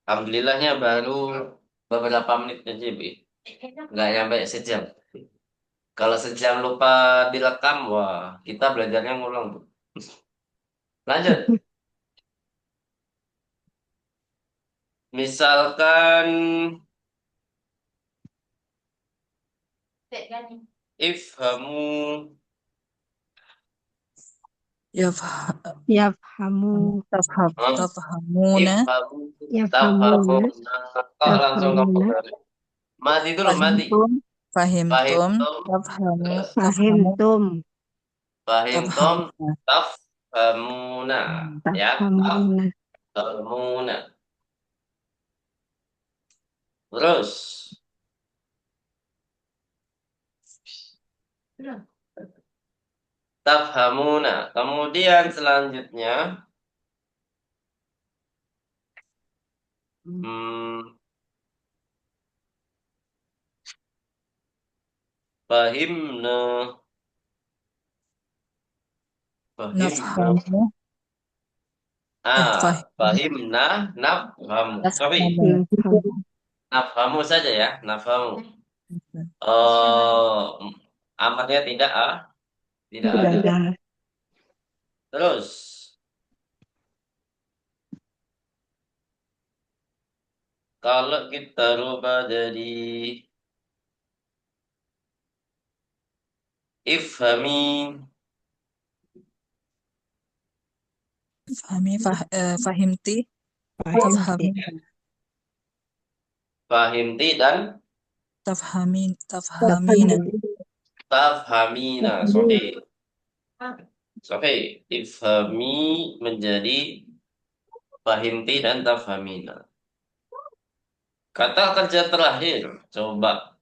Alhamdulillahnya baru beberapa menit aja, Bi. Nggak nyampe sejam. Kalau sejam lupa direkam, wah, kita belajarnya ngulang, Bu. Lanjut. Misalkan ifhamu, Yafha- Yafhamu, eh, Tafhamuna. ifhamu, yafhamuna, tafhamuna. Kok langsung kamu tafhamuna, balik? Mati dulu, mati. Fahimtum. Fahimtum. Fahimtum, Tafhamu. terus Tafhamu. fahimtum, fahimtum, Tafhamuna. tafhamuna. Ya, tafhamuna, tafhamuna. Terus, tafhamuna. Kemudian selanjutnya, hmm, fahimna, fahimna. Nafhamu. Fahim. Fahimna, nafhamu. Sorry, Nafhamu. nafhamu, nafhamu saja ya, nafhamu. Oh, amarnya tidak, tidak tidak ada. ada, Terus, kalau kita rubah jadi ifhami, Fahimti. fahimti, Tafhami. fahimti dan Tafhamin. Tafhamina. tafhamina, tafhamina. tafhamina, Sorry, sorry. Ifhami menjadi fahimti dan tafhamina. Kata kerja terakhir, coba.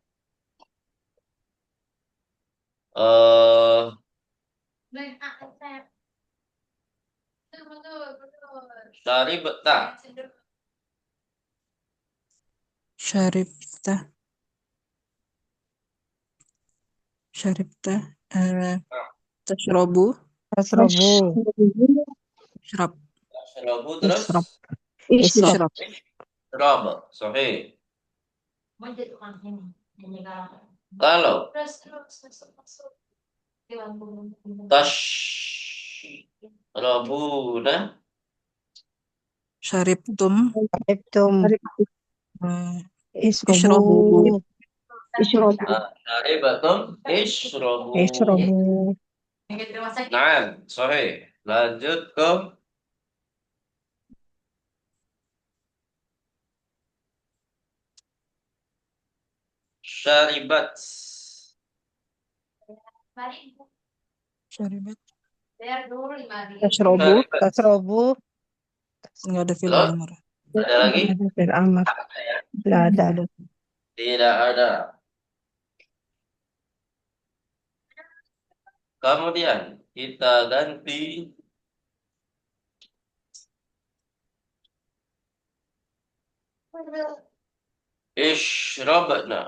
Eh, syaribta. Syaribta. Syaribta. Tashrobu. tasrobu, Ishrab. Syarabu terus isrob, isrob, Ishrab. isyrab. Sorry. Kalau tashrabuna, Syaribtum. fahimtum, eh, isrobu, Ishrobu. isrobu, syaribatum, ishrabu. isrobu, Nah, sorry. Lanjut ke syaribat. Syaribat. Tashrobu. Syaribat. tasrobu, Nggak ada fil Terus amr. ada lagi? ada fil amr, tidak Nggak ada, ada. Tidak ada. Kemudian kita ganti isyrabna.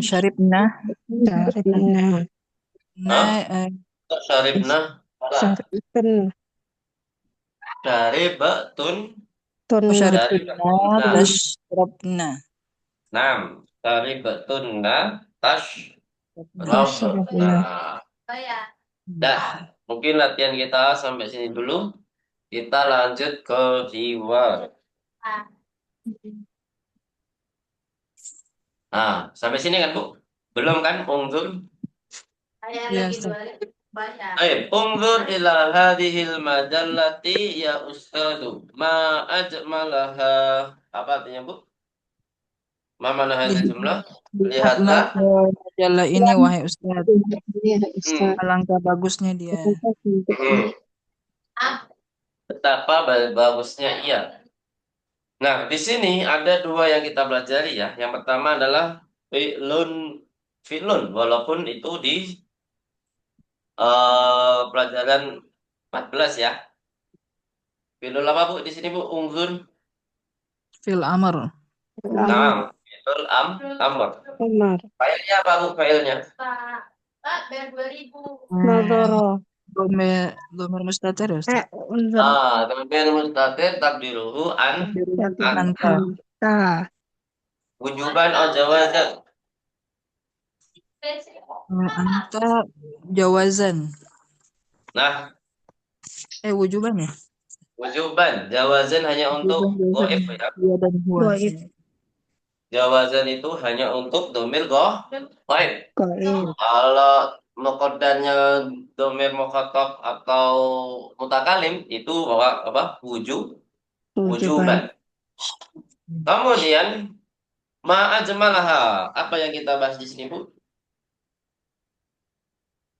Syaribna. syaribna, Hah? Na. Syaribna. Salah. syaribun, Syaribatun. tunna, Syaribna. Syaribatuna. Tashrabna. Nam. Syaribatuna. Tashrabna. tasrobna, Dah. Mungkin latihan kita sampai sini dulu. Kita lanjut ke jiwa. Nah, sampai sini kan, Bu? Belum kan, Ungzur? Ya, Ustaz. Ungzur ila hadhil majallati ya ustadu. Ma ajmalaha. Apa artinya, Bu? Ma mana hadhil jumlah? Lihatlah Lihatlah. ke majalah ini, wahai Ustaz. Hmm. Alangkah bagusnya dia. Hmm. Betapa bagusnya ia. Nah, di sini ada dua yang kita pelajari ya. Yang pertama adalah fi'lun, fi'lun, walaupun itu di pelajaran 14 ya. Fi'lul apa, Bu? Di sini, Bu, ungzur. Fil amr. Nah, fi'lul amr. amar, Failnya apa, Bu? Failnya? nadoro, domir mustatir ya Ustaz. Unzur. Domir mustatir takdiruhu Anta. Anta. wujuban atau jawazan. Anta jawazan. Nah, Wujuban ya? wujuban, jawazan hanya untuk Wujuban, goib ya. Iya dan huwa. Goib. Jawazan itu hanya untuk domir goib. Goib. Kalau muqaddarnya domir mukhatab atau mutakalim itu apa? Wujuban. Wujuban. Kemudian ma'ajmalaha. Apa yang kita bahas di sini, Bu?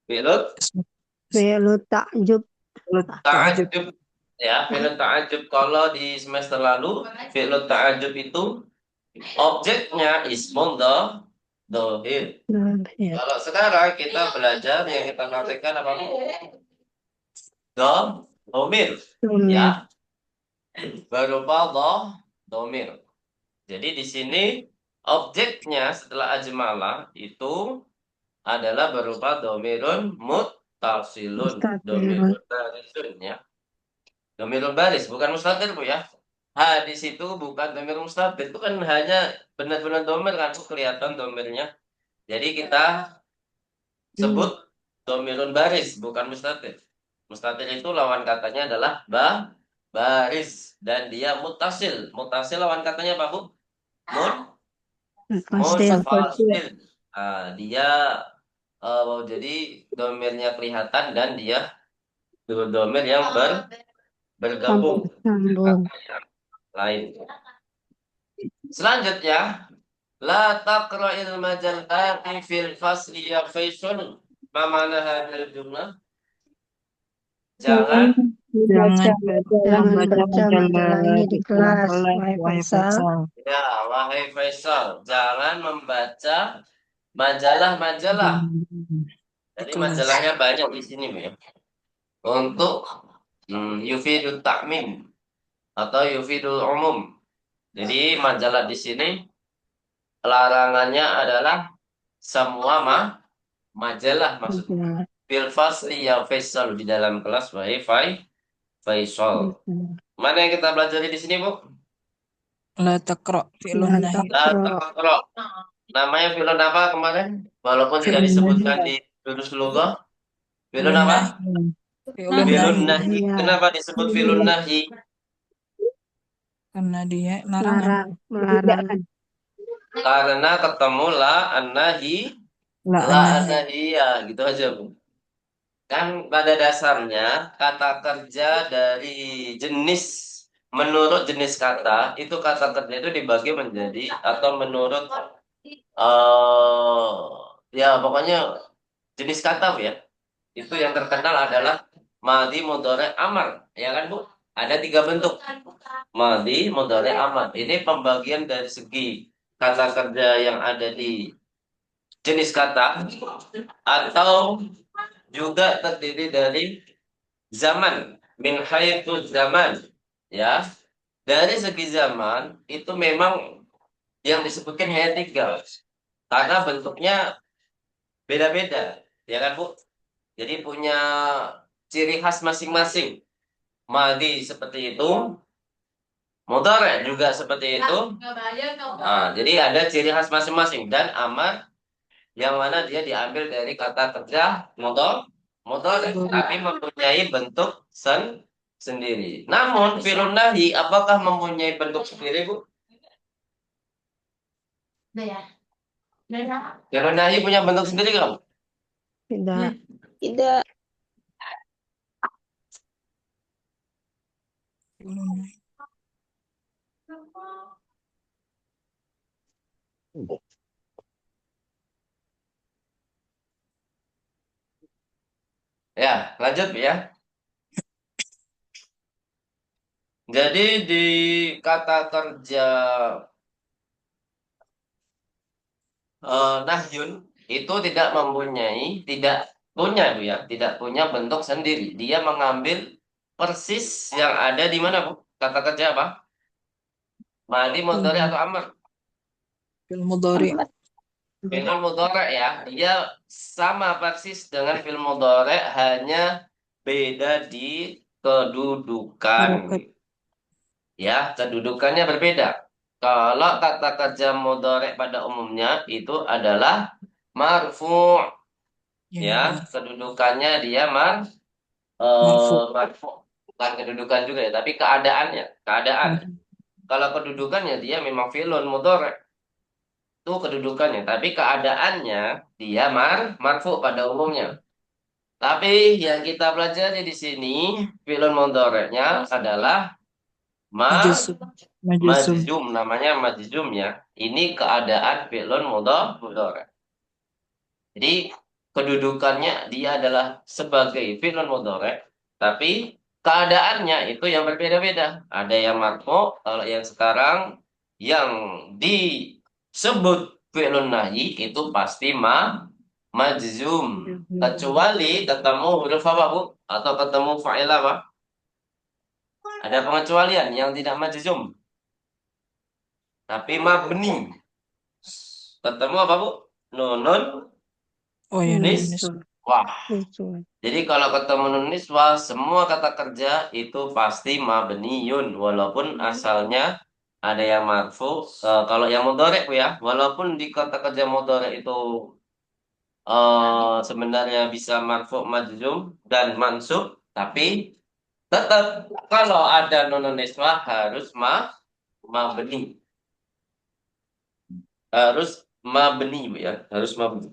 Fi'lut Fi'lu ta'jub. Ta'jub. ta'ajub. Ya, fi'lut ta'ajub. Kalau di semester lalu, fi'lut ta'ajub itu objeknya ismun dohir. Ya. Kalau sekarang kita belajar yang kita praktekkan apa? Domir. Ya, berupa domir. Jadi di sini objeknya setelah ajmalah itu adalah berupa domirun muttasilun. Domirun barisun ya. Domirun baris, bukan mustatir Bu ya. Di situ bukan domir mustatir. Itu kan hanya benar-benar domir kan. Kelihatan domirnya. Jadi kita sebut domirun baris, bukan mustatir. Mustatir itu lawan katanya adalah baris. Dan dia mutasil. Mutasil lawan katanya apa Bu? Fasil. Munfasil. Dia jadi domirnya kelihatan dan dia domir yang bergabung. Sambung. Lain. Selanjutnya, la taqra'il majallati fil fasli ya Faisal. Ma mana hadhihi jumlah? Jangan Membaca majalah ini di kelas. Wahai Faisal. ya, wahai Faisal, jangan membaca majalah-majalah. Jadi majalahnya banyak di sini, Bu ya. Untuk yufidul ta'mim atau yufidul umum. Jadi majalah di sini larangannya adalah semua majalah maksudnya. Fil fasli ya Faisal, di dalam kelas wahai Faisal. Mana yang kita pelajari di sini, Bu? La taqra fi'lun nahi. La taqra. Namanya fi'lun apa kemarin? Walaupun tidak disebutkan di jurus lugah. Fi'lun apa? Fi'lun nahi. Kenapa disebut fi'lun nahi? Karena dia larangan. Melarang. Karena ketemu la an-nahi, la an-nahiyah, gitu aja, Bu. Kan pada dasarnya kata kerja dari jenis, menurut jenis kata, itu kata kerja itu dibagi menjadi, atau menurut ya pokoknya jenis kata, Bu ya. Itu yang terkenal adalah madhi, mudhari, amar, ya kan, Bu? Ada 3 bentuk. Madhi, mudhari, amar. Ini pembagian dari segi kata kerja yang ada di jenis kata, atau juga terdiri dari zaman, min haitsu zaman, ya. Dari segi zaman itu memang yang disebutkan hanya 3 karena bentuknya beda-beda, ya kan, Bu? Jadi punya ciri khas masing-masing. Madhi seperti itu, mudhari juga seperti itu. Jadi ada ciri khas masing-masing. Dan amar yang mana dia diambil dari kata kerja mudhari, tapi mempunyai bentuk sendiri. Namun fi'lun nahi apakah mempunyai bentuk sendiri, Bu? Fi'lun nahi punya bentuk sendiri kamu? Tidak. Tidak. Ya, lanjut ya. Jadi di kata kerja nahyun itu tidak punya, Bu ya, tidak punya bentuk sendiri. Dia mengambil persis yang ada di mana, Bu? Kata kerja apa? Madhi, mudhari atau amr? Fil mudhari. Fi'il mudhari ya. Dia sama persis dengan fi'il mudhari, hanya beda di kedudukan. Harokat. Ya, kedudukannya berbeda. Kalau kata kerja mudhari pada umumnya itu adalah marfu', Ya, ya, marfu. kedudukannya dia Marfu. marfu'. Bukan kedudukan juga ya, tapi keadaannya, keadaan. Hmm. Kalau kedudukannya dia memang fi'lun mudhari, itu kedudukannya, tapi keadaannya dia marfu' pada umumnya. Tapi yang kita pelajari di sini fi'lun mudhari'nya adalah ma Majazum. Majazum. majzum, namanya majzum ya. Ini keadaan fi'lun mudhari. Jadi kedudukannya dia adalah sebagai fi'lun mudhari, tapi keadaannya itu yang berbeda-beda. Ada yang marfu, kalau yang sekarang yang disebut fi'lun nahi itu pasti majzum. Kecuali ketemu huruf apa, Bu? Atau ketemu fa'il apa? Ada pengecualian yang tidak majzum, tapi mabni. Ketemu apa, Bu? Nunun Oh ya, Hmm. nulis. niswah. Betul. Jadi kalau ketemu nun niswah, semua kata kerja itu pasti mabniun, walaupun asalnya ada yang marfu. Kalau yang mudhari, Bu, ya, walaupun di kata kerja mudhari itu sebenarnya bisa marfu, majzum dan mansub, tapi tetap kalau ada nun niswah harus mabni, harus mabni, Bu, ya, harus mabni.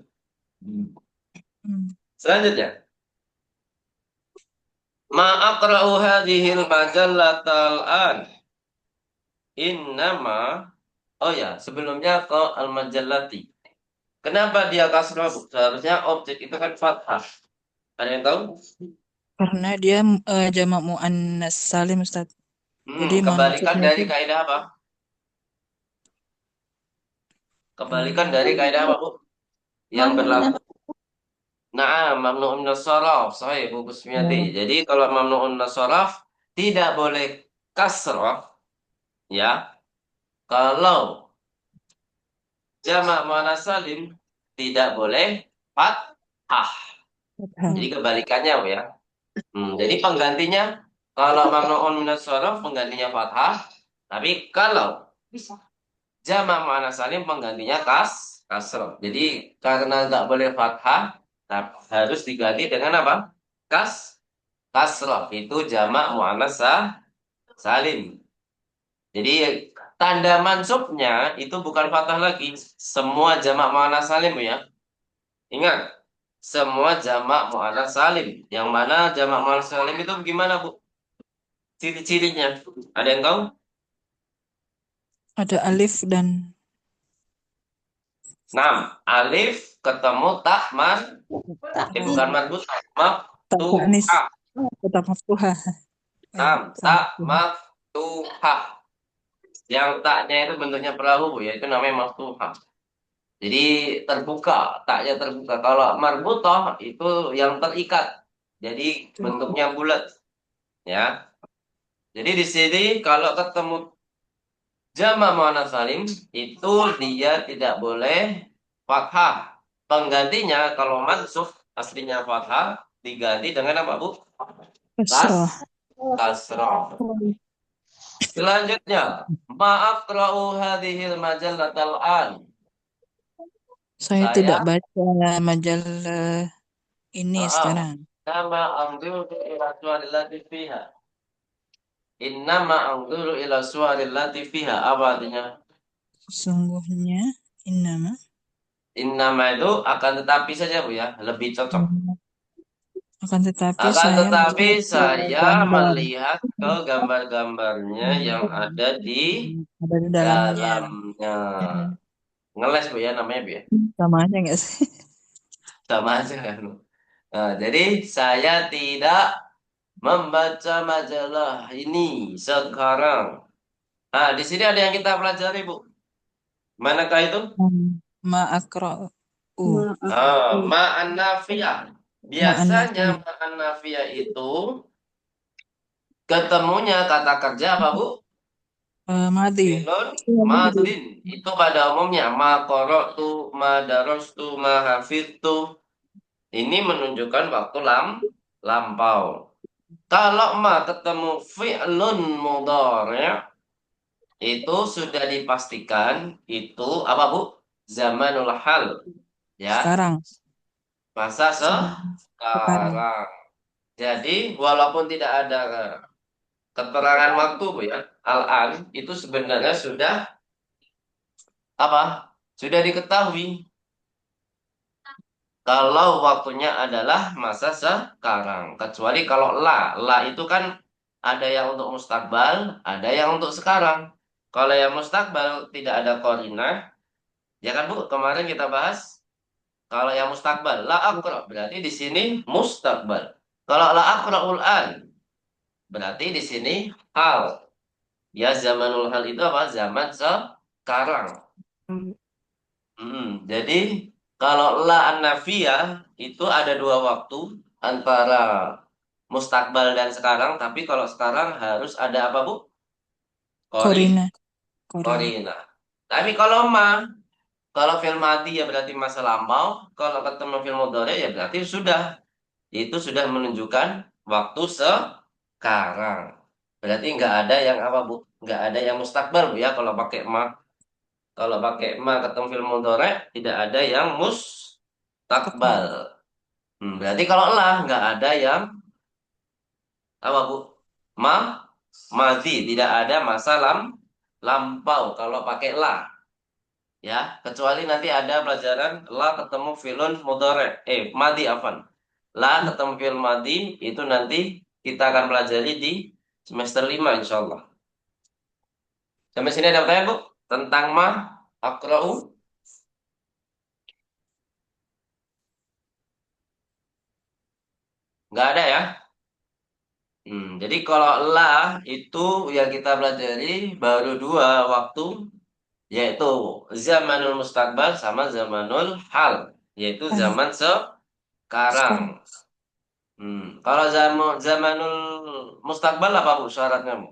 Hmm. Selanjutnya, ma aqra'u hadhil majallatal an. Innama, oh ya, sebelumnya ke al-majallati. Kenapa dia kasrah, Bu? Seharusnya objek itu kan fathah. Ada yang tahu? Karena dia jamak muannas salim, Ustaz. Jadi Kebalikan mansubnya dari itu kaidah apa? Kebalikan dari kaidah apa, Bu? Yang berlaku. Nah, mamnu'un minas sharaf. Sahih, Bu Kusmiati. ya, Jadi kalau mamnu'un minas sharaf tidak boleh kasrah, ya. Kalau jamak muannas salim tidak boleh fathah. fathah. Jadi kebalikannya, Bu, ya. Jadi penggantinya kalau mamnu'un minas sharaf penggantinya fathah, tapi kalau jamak muannas salim penggantinya kasroh. Jadi karena nggak boleh fathah, harus diganti dengan apa? Kasroh. Itu jamak muannas salim. Jadi tanda mansubnya itu bukan fathah lagi. Semua jamak muannas salim, ya. Ingat, semua jamak muannas salim. Yang mana jamak muannas salim itu gimana, Bu? Ciri-cirinya. Ada yang tahu? Ada alif dan 6. Alif ketemu tak bukan marbut, tak ta'nis. maftuhah. Tetap maftuhah. 6. Tak Tak maftuhah. maftuhah. Yang taknya itu bentuknya perahu, Bu, ya, itu namanya maftuhah. Jadi terbuka, taknya terbuka. Kalau marbutah itu yang terikat. Jadi bentuknya bulat, ya. Jadi di sini kalau ketemu jamak muannats salim itu dia tidak boleh fathah. Penggantinya kalau mansub aslinya fathah diganti dengan apa, Bu? Kasrah. Kasrah. Selanjutnya, ma'aqra'u hadhil majallatal an. Saya Saya tidak baca majalah ini sekarang. nama anzuru ila suwarillati fiha. Innama anzuru ila suwarillati fiha. Apa artinya? Sesungguhnya innama Innama itu akan tetapi saja, Bu, ya, lebih cocok. akan tetapi Akan saya tetapi melihat saya gambar melihat ke gambar-gambarnya yang ada di ada di dalamnya. dalamnya. Ngeles, Bu, ya, namanya, Bu, ya. Sama aja nggak sih? Sama aja kan. Nah, jadi saya tidak membaca majalah ini sekarang. Nah, di sini ada yang kita pelajari, Bu. Manakah itu? Ma'akra'u. Ma'an nafiyah. Ma'an Biasanya nafi. ma'an nafiyah itu ketemunya kata kerja apa, Bu? Madi. Fi'lun madin. Itu pada umumnya ma qara'tu, ma darastu, ma hafidtu. Ini menunjukkan waktu lampau. Kalau ma ketemu fi'lun mudhari' itu sudah dipastikan itu apa Bu? Zamanul hal ya, Sekarang. masa Sekarang. sekarang. Jadi walaupun tidak ada keterangan waktu Bu ya, al-an itu sebenarnya sudah apa? Sudah diketahui kalau waktunya adalah masa sekarang. Kecuali kalau la itu kan ada yang untuk mustakbal, ada yang untuk sekarang. Kalau yang mustakbal tidak ada qarinah, ya kan Bu? Kemarin kita bahas kalau yang mustakbal la aqra berarti di sini mustakbal. Kalau la aqraul an berarti di sini hal. Ya zamanul hal itu apa? Zaman sekarang. Jadi kalau la an-nafiyah itu ada dua waktu antara mustakbal dan sekarang, tapi kalau sekarang harus ada apa Bu? Korina. Korina. Korina. Tapi kalau film mati ya berarti masa lampau, kalau ketemu film mudhari ya berarti sudah. Itu sudah menunjukkan waktu sekarang. Berarti nggak ada yang apa Bu? Nggak ada yang mustakbal Bu ya kalau pakai ma. Kalau pakai ma ketemu film mudhari tidak ada yang mustakbal. Berarti kalau lah nggak ada yang apa Bu? Ma, Madhi tidak ada masa lampau kalau pakai la ya. Kecuali nanti ada pelajaran la ketemu filun mudhari. Madhi afan. La ketemu fil madhi itu nanti kita akan pelajari di semester 5 insya Allah. Sampai sini ada pertanyaan Bu? Tentang ma, akra'u? Nggak ada ya? Jadi kalau la itu yang kita pelajari baru dua waktu, yaitu zamanul mustakbal sama zamanul hal, yaitu Hal. zaman sekarang. Sekarang. Kalau zamanul mustakbal apa Bu syaratnya Bu?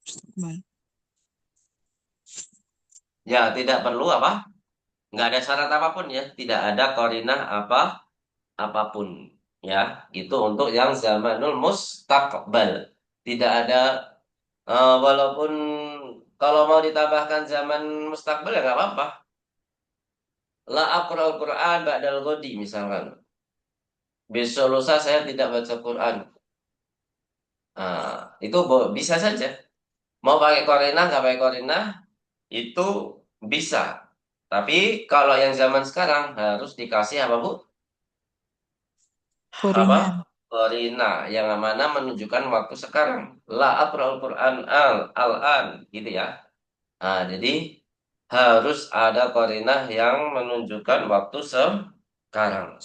Mustakbal. Ya tidak perlu apa? Nggak ada syarat apapun ya, tidak ada korinah apapun ya. Itu untuk yang zamanul mustaqbal. Tidak ada walaupun kalau mau ditambahkan zaman mustaqbal ya nggak apa-apa. La aqra'ul Quran ba'dal ghadi misalkan. Besok lusa saya tidak baca Quran. Itu bisa saja. Mau pakai korinah nggak pakai korinah itu bisa. Tapi kalau yang zaman sekarang harus dikasih apa Bu? Apa? Korina. Korina yang mana menunjukkan waktu sekarang. La aqra'ul Quran al-an gitu ya. Jadi harus ada korinah yang menunjukkan waktu sekarang.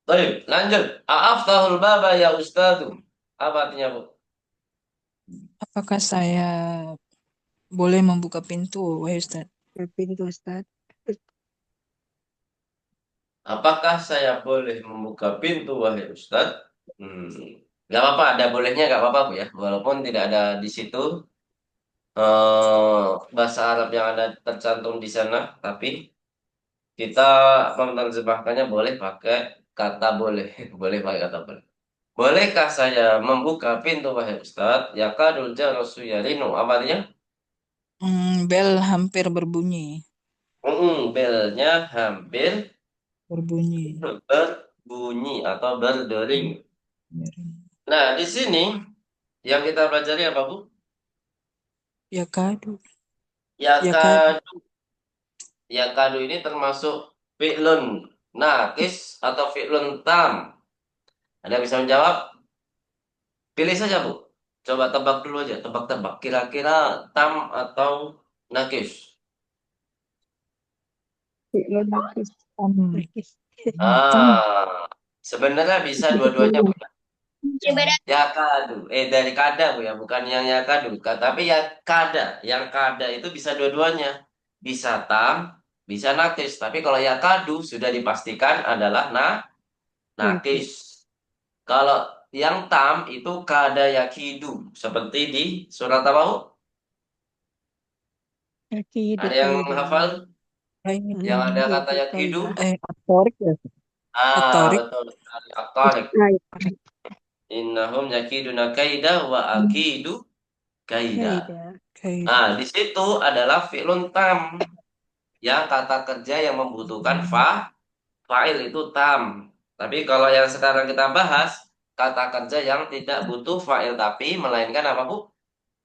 Baik, lanjut. A'aftahul baba ya ustadu. Apa artinya Bu? Apakah saya boleh membuka pintu, wahai Ustaz? Pintu Ustaz. Apakah saya boleh membuka pintu wahai Ustaz? Gak apa-apa, ada bolehnya gak apa-apa Bu ya. Walaupun tidak ada di situ bahasa Arab yang ada tercantum di sana, tapi kita menerjemahkannya boleh pakai kata boleh, boleh pakai kata boleh. Bolehkah saya membuka pintu wahai Ustadz? Ya kadul jarasu yarinu. Apa artinya? Bel hampir berbunyi. Belnya hampir Berbunyi. berbunyi atau berdering. Nah, di sini yang kita pelajari apa Bu? Ya kadu. Ya Ya kadu. kadu. Ya kadu ini termasuk fi'lun nakis atau fi'lun tam. Ada yang bisa menjawab? Pilih saja, Bu. Coba tebak dulu aja, tebak-tebak. Kira-kira tam atau nakis? Nakis. Tam. Nakis. Tam. Ah, sebenarnya bisa dua-duanya, Bu. Ya kadu. Dari kada, Bu ya, bukan yang ya kadu. Tapi ya kada. Yang kada itu bisa dua-duanya. Bisa tam, bisa nakis. Tapi kalau ya kadu sudah dipastikan adalah nakis. Nakis. Kalau yang tam itu kada yakidu. Seperti di surat apa, Bu? Yakidu Ada yang kaidan. hafal? Yang ada kata Yakidu yakidu? kaidan. Aktorik ya. At-Tariq. Betul sekali. At-Tariq. Nah, ya. Innahum yakiduna kaida wa akidu Ya, kaida. ida. Kaid. Nah, di situ adalah fi'lun tam. Ya, kata kerja yang membutuhkan fa'il itu tam. Tapi kalau yang sekarang kita bahas, kata kerja yang tidak butuh fa'il tapi melainkan apa, Bu?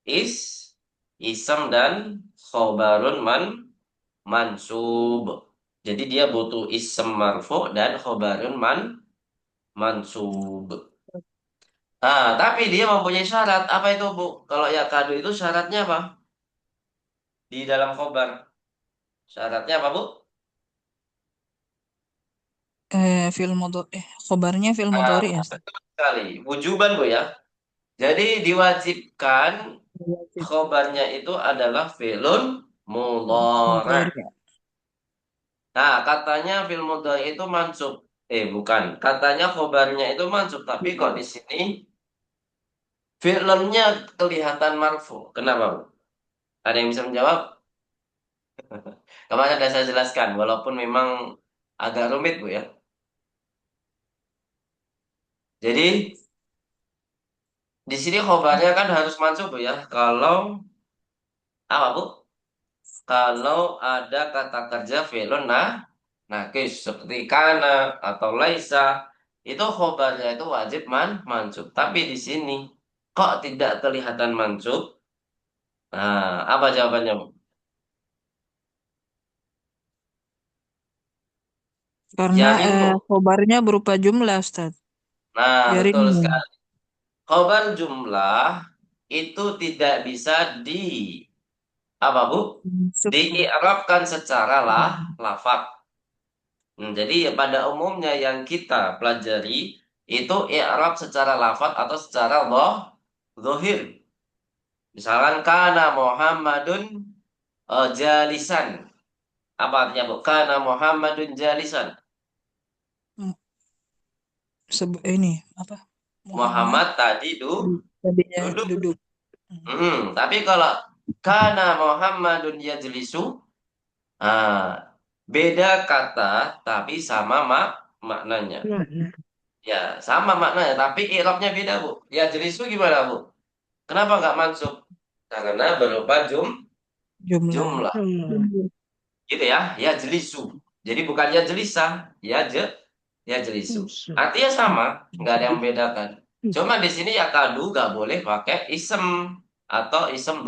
Is, isem dan khobarun mansub. Jadi dia butuh isem marfu dan khobarun mansub. Tapi dia mempunyai syarat. Apa itu, Bu? Kalau ya kado itu syaratnya apa? Di dalam khobar. Syaratnya apa, Bu? Khobarnya fil Ah, mudhari ya, Ustaz? betul sekali. Wujuban, Bu ya. Jadi diwajibkan Wajib. khobarnya itu adalah fi'lun mudhari'. Mudhari ya. Nah, katanya fi'il mudhari' itu mansub. Bukan. Katanya khobarnya itu mansub, tapi kok di sini fi'lunnya kelihatan marfu. Kenapa, Bu? Ada yang bisa menjawab? Kemarin sudah saya jelaskan, walaupun memang agak rumit, Bu ya. Jadi, di sini khobarnya kan harus mansub, Bu ya. Kalau apa, Bu? Kalau ada kata kerja fi'lun nakis seperti kana atau laisa, itu khobarnya itu wajib mansub. Tapi di sini kok tidak kelihatan mansub? Nah, apa jawabannya, Bu? Karena Yarimu. khobarnya berupa jumlah, Ustaz. Nah, betul Yarimu. sekali. Khobar jumlah itu tidak bisa apa, Bu? Masuk. Dii'rabkan secara lafaz. Jadi pada umumnya yang kita pelajari itu i'rab secara lafaz atau secara zahir. Misalkan kana Muhammadun jalisan. Apa artinya, Bu? Kana Muhammadun jalisan. Ini apa? Muhammad Muhammad tadi tadinya duduk. duduk. Hmm. Tapi kalau kana Muhammadun yajlisu, ah, beda kata tapi sama maknanya. Nah, nah. Ya, sama maknanya tapi i'rabnya beda, Bu. Ya jelisu gimana, Bu? Kenapa nggak mansub? Karena berupa Jumlah. jumlah. Hmm. Gitu ya, ya jelisu. Jadi bukan ya jelisah, ya jelisu. Musuh. Artinya sama, nggak ada yang membedakan. Hmm. Cuma di sini ya kadu nggak boleh pakai isem atau isem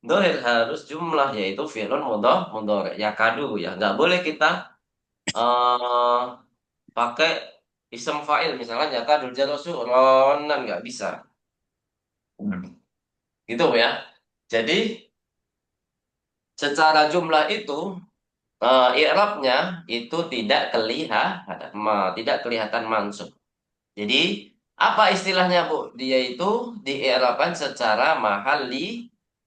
dohir harus jumlah yaitu fi'lun mudhari. Ya kadu ya, nggak boleh kita eh pakai isem fa'il misalnya ya kadu jalosu ronan nggak bisa. Gitu ya. Jadi secara jumlah itu i'rabnya itu tidak kelihatan mansub. Jadi apa istilahnya, Bu? Dia itu di-i'rabkan secara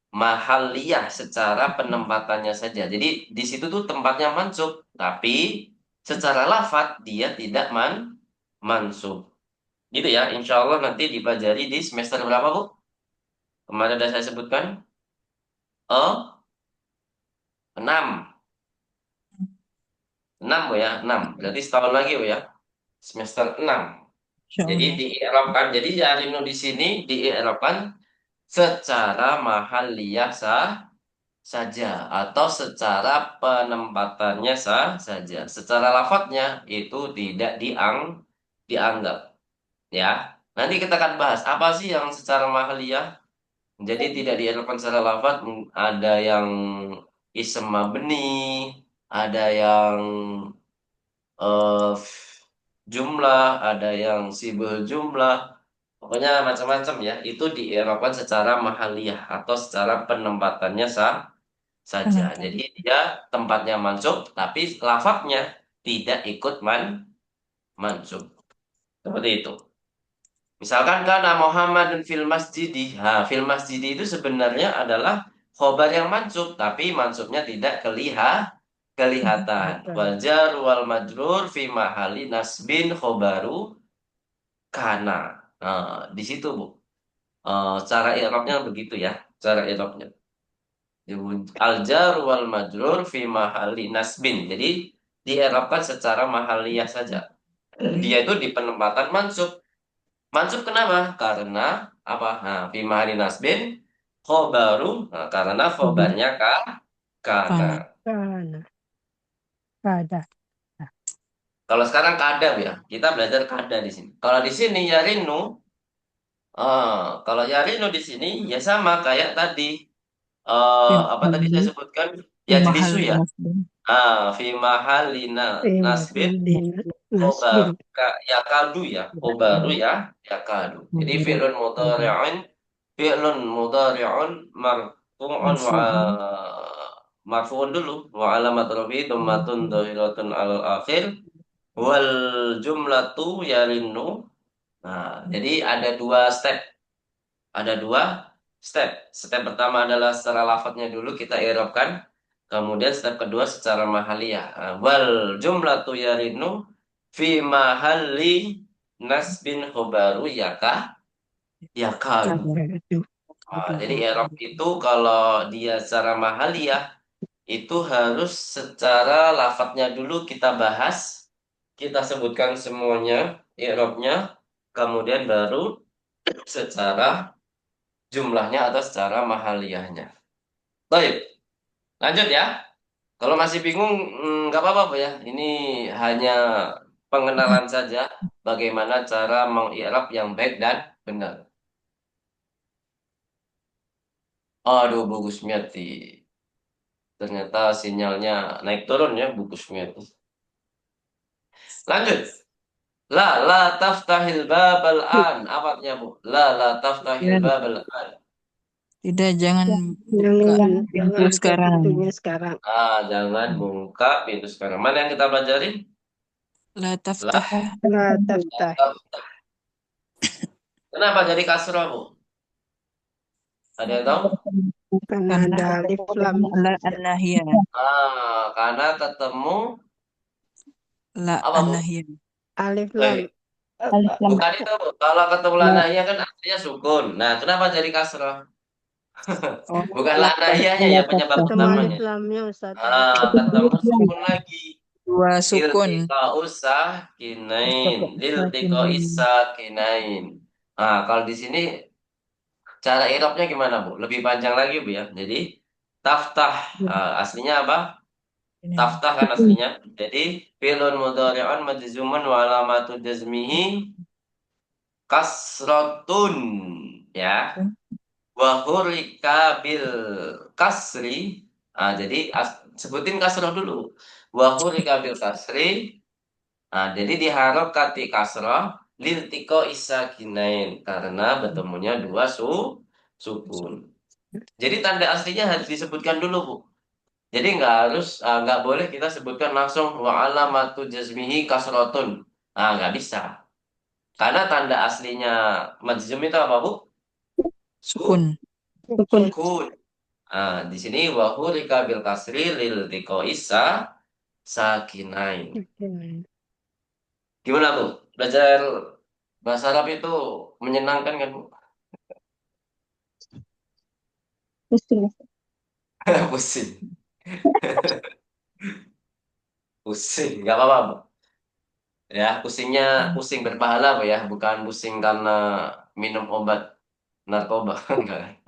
mahalliyah secara penempatannya saja. Jadi di situ tuh tempatnya mansub, tapi secara lafadz dia tidak mansub. Gitu ya. Insya Allah nanti dipelajari di semester berapa, Bu? Kemarin sudah saya sebutkan. Oh, 6. 6, Bu ya. 6. Berarti setahun lagi, Bu ya. Semester 6. Insya Jadi Allah. di-i'rabkan. Jadi Yarinu di sini di-i'rabkan secara mahalliyah saja atau secara penempatannya saja. Secara lafadznya itu tidak dianggap, ya. Nanti kita akan bahas apa sih yang secara mahalliyah. Jadi tidak dielakkan secara lafadz. Ada yang isem mabni, ada yang eh, jumlah, ada yang sibul jumlah. Pokoknya macam-macam ya. Itu dielakkan secara mahalliyah atau secara penempatannya saja. Kenapa? Jadi dia tempatnya mansub, tapi lafadznya tidak ikut mansub. Seperti itu. Misalkan karena Muhammadun fil masjidi. Fil masjidi itu sebenarnya adalah khobar yang mansub, tapi mansubnya tidak kelihatan. Wal Kelihatan. jar wal majrur fi mahali nasbin khobaru kana. Di situ, Bu. Cara i'rabnya begitu ya. Cara i'rabnya. Al jar wal majrur fi mahali nasbin. Jadi di'irabkan secara mahalliyah saja. Dia itu di penempatan mansub. Mansub kenapa? Karena apa? Nah, fi mahali nasbin khobaru. Nah, karena khobarnya kana. Kana. Kana. Kada. Kalau sekarang kada ya, kita belajar kada di sini. Kalau di sini yarinu, kalau yarinu di sini ya sama kayak tadi. Apa tadi saya Fimahal. sebutkan? Ya Fimahal jelisu ya. nasbin. Fi mahalina nasbin Mahallin khobar nasbin. yakadu ya. Khobaru ya yakadu. Jadi fi'lun mudhari'un marfu'un Marfu'un. marfu'un dulu wa alamat rafi dhammatun dhahiratun al akhir wal jumlatu yarinu. Nah, jadi ada dua step. Ada dua step. Step pertama adalah secara lafadznya dulu kita i'rabkan. Kemudian step kedua secara mahaliyah. Wal jumlatu yarinu fi mahalli nasbin khobaru yakadu. Kadu. Jadi i'rab itu kalau dia secara mahaliyah itu harus secara lafadznya dulu kita bahas, kita sebutkan semuanya i'rabnya, kemudian baru secara jumlahnya atau secara mahaliyahnya. Baik, lanjut ya. Kalau masih bingung, nggak apa-apa Bu, ya. Ini hanya pengenalan saja bagaimana cara mengi'rab yang baik dan benar. Aduh, Bu Gusmiati. Ternyata sinyalnya naik turun ya, Bu Gusmiati. Lanjut. La taftahil babal an. Apa artinya, Bu? La taftahil Ya, babal an. tidak, jangan buka Jangan, pintu jangan buka sekarang. pintunya sekarang. Jangan buka pintu sekarang. Mana yang kita pelajari? La La, taftah. La taftah. Kenapa jadi kasroh, Bu? Ada yang tahu? Karena Karena ada alif lam. la an-nahiyah. Karena ketemu La apa, Bu? an-nahiyah. Alif lam. Eh, bukan itu, Bu. Kalau ketemu lanahnya kan artinya sukun. Nah, kenapa jadi kasroh? Oh, Bukan lanahiyahnya ya penyebab Ketemu alif utamanya. lamnya Ustaz tadi. Ketemu sukun lagi. dua sukun. Iltika usah kinain. Iltika isa kinain. Nah, kalau di sini cara irobnya gimana, Bu? Lebih panjang lagi, Bu, ya. Jadi, taftah. Aslinya apa? Ini. Taftah kan aslinya. Jadi, fi'lun mudhari'un majzumun wa alamatu jazmihi kasrotun. Ya. Wa hurrika bil kasri. Jadi, sebutin kasroh dulu. Wa hurrika bil kasri. Jadi diharokati kasroh liltiko isakinain. Karena bertemunya dua sukun. Jadi tanda aslinya harus disebutkan dulu, Bu. Jadi nggak boleh kita sebutkan langsung wa alamatu jazmihi kasrotun. Nggak bisa. Karena tanda aslinya majzum itu apa, Bu? Sukun. Sukun. Sukun. Di sini wa hurika bil kasri lil tiko isa sakinain. Gimana, Bu? Belajar bahasa Arab itu menyenangkan kan, Bu? Pusing. Pusing. Pusing. Nggak apa-apa, Bu. Ya, pusingnya pusing berpahala, Bu, ya. Bukan pusing karena minum obat narkoba. Enggak.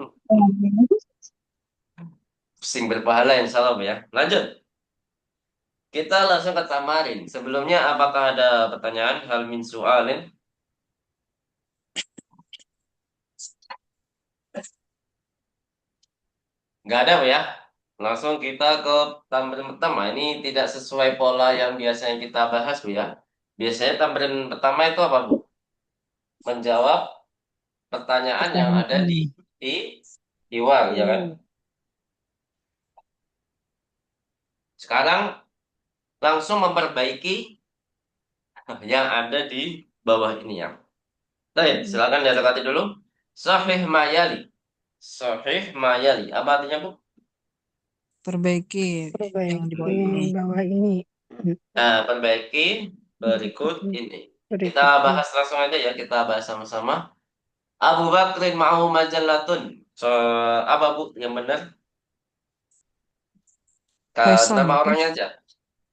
Pusing berpahala insya Allah, Bu, ya. Lanjut. Kita langsung ke tamarin. Sebelumnya, apakah ada pertanyaan? Hal min su'alin? Nggak ada, Bu, ya. Langsung kita ke tamrin pertama. Ini tidak sesuai pola yang biasanya kita bahas, Bu, ya. Biasanya tamrin pertama itu apa, Bu? Menjawab pertanyaan yang ada di war, ya kan? Sekarang langsung memperbaiki yang ada di bawah ini ya. Baik, silakan diadekati dulu. Sahih mayali. Sahih mayali. Apa artinya, Bu? Perbaiki yang di bawah ini. Bawah ini. Perbaiki berikut ini. Kita Berikutnya. bahas langsung aja ya, kita bahas sama-sama. Abu Bakrin ma'hu majallatun. Apa, Bu, yang benar? Faisal. Nama orangnya aja.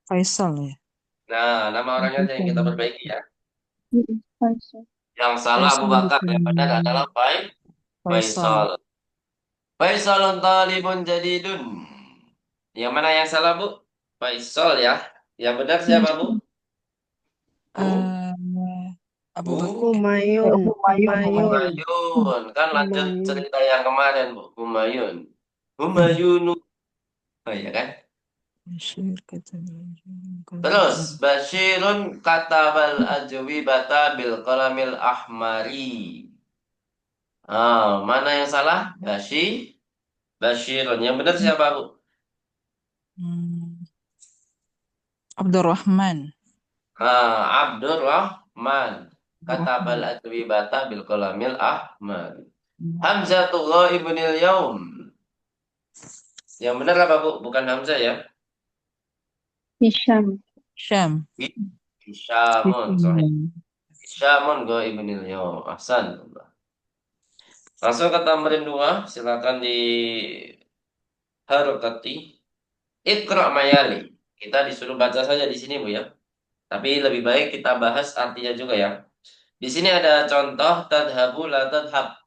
Faisal ya. Nah, nama orangnya aja yang kita Faisal. perbaiki ya. Faisal. Yang salah Abu Faisal Bakar, itu yang benar adalah Faisal. Faisal. Faisalun talibun jadidun. Yang mana yang salah, Bu? Faisal ya. Yang benar siapa, Bu? Bu? eh Abu Bakar. Bu? Humayun. Humayun. Humayun. Kan lanjut Humayun. cerita yang kemarin, Bu. Humayun. Humayunu. Oh, iya kan? Bashir kata Terus, Bashirun katabal ajwibata bil qalamil ahmari. Mana yang salah? Bashirun. Yang benar siapa, Bu? Hmm, Abdurrahman. Abdurrahman. Katabal Abdurrahman. adwibata bil qalamil ahmari. Hamzatullah ibnil Yaum. Yang benar apa, Bu? Bukan Hamzah ya? Hisham. Syam. Hisyamun. Sahih. Hisyamun go ibnil Yaum. Ahsan. Langsung ke tamrin 2. Silakan di harokati. Iqra mayali. Kita disuruh baca saja di sini, Bu ya. Tapi lebih baik kita bahas artinya juga ya. Di sini ada contoh tadhabu la tadhab.